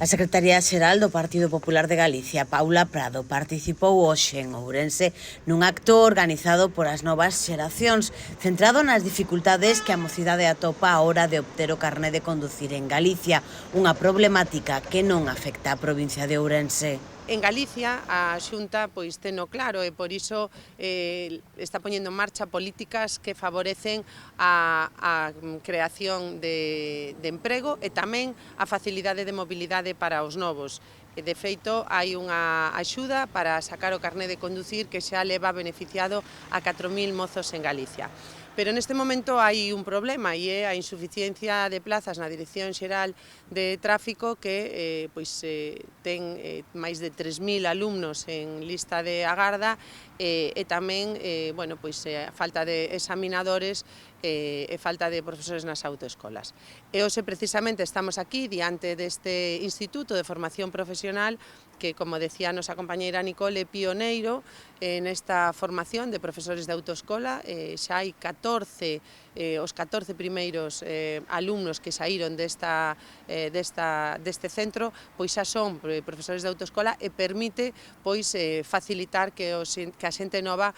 A Secretaría Xeral do Partido Popular de Galicia, Paula Prado, participou hoxe en Ourense nun acto organizado por as novas xeracións, centrado nas dificultades que a mocidade atopa á hora de obter o carné de conducir en Galicia, unha problemática que non afecta á provincia de Ourense. En Galicia a Xunta teno claro e por iso está poñendo en marcha políticas que favorecen a creación de emprego e tamén a facilidade de mobilidade para os novos. De feito, hai unha axuda para sacar o carné de conducir que xa leva beneficiado a 4.000 mozos en Galicia. Pero neste momento hai un problema e é a insuficiencia de plazas na Dirección Xeral de Tráfico que ten máis de 3.000 alumnos en lista de agarda e tamén a falta de examinadores e falta de profesores nas autoescolas. E hoxe precisamente estamos aquí diante deste Instituto de Formación Profesional que, como decía a nosa compañeira Nicole, é pioneiro nesta formación de profesores de autoescola. Xa hai os 14 primeiros alumnos que saíron deste centro, pois xa son profesores de autoescola e permite facilitar que a xente nova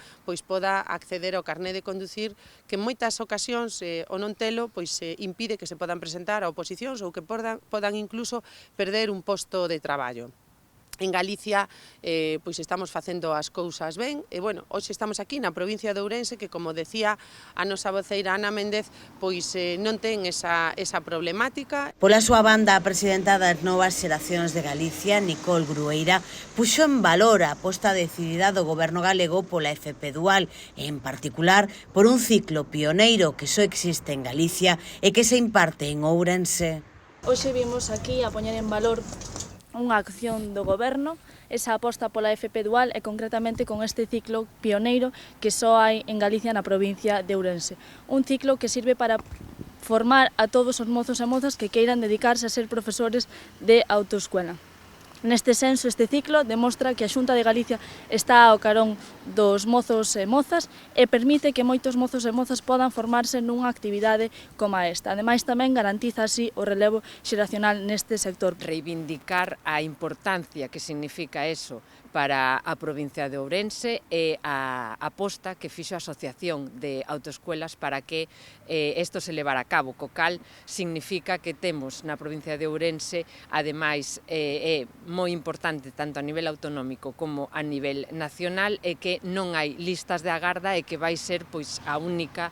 poda acceder ao carné de conducir, que en moitas ocasións o non telo impide que se podan presentar a oposicións ou que podan incluso perder un posto de traballo. En Galicia estamos facendo as cousas ben e, hoxe estamos aquí na provincia de Ourense que, como decía a nosa voceira Ana Méndez, non ten esa problemática. Pola súa banda, a presidenta das novas xeracións de Galicia, Nicole Grueira, puxo en valor a aposta decidida do goberno galego pola FP Dual e, en particular, por un ciclo pioneiro que só existe en Galicia e que se imparte en Ourense. Hoxe vimos aquí a poñer en valor unha acción do goberno, esa aposta pola FP Dual e concretamente con este ciclo pioneiro que só hai en Galicia na provincia de Ourense. Un ciclo que sirve para formar a todos os mozos e mozas que queiran dedicarse a ser profesores de autoescola. Neste senso, este ciclo demostra que a Xunta de Galicia está ao carón dos mozos e mozas e permite que moitos mozos e mozas podan formarse nunha actividade como esta. Ademais, tamén garantiza así o relevo xeracional neste sector. Reivindicar a importancia que significa eso para a provincia de Ourense e a aposta que fixo a Asociación de Autoescuelas para que isto se levara a cabo, co cal significa que temos na provincia de Ourense, ademais, é moi importante tanto a nivel autonómico como a nivel nacional e que non hai listas de agarda e que vai ser a única,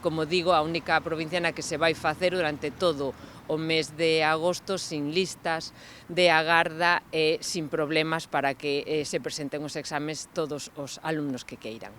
como digo, a única provincia na que se vai facer durante todo o mes de agosto sin listas de agarda e sin problemas para que se presenten os exames todos os alumnos que queiran.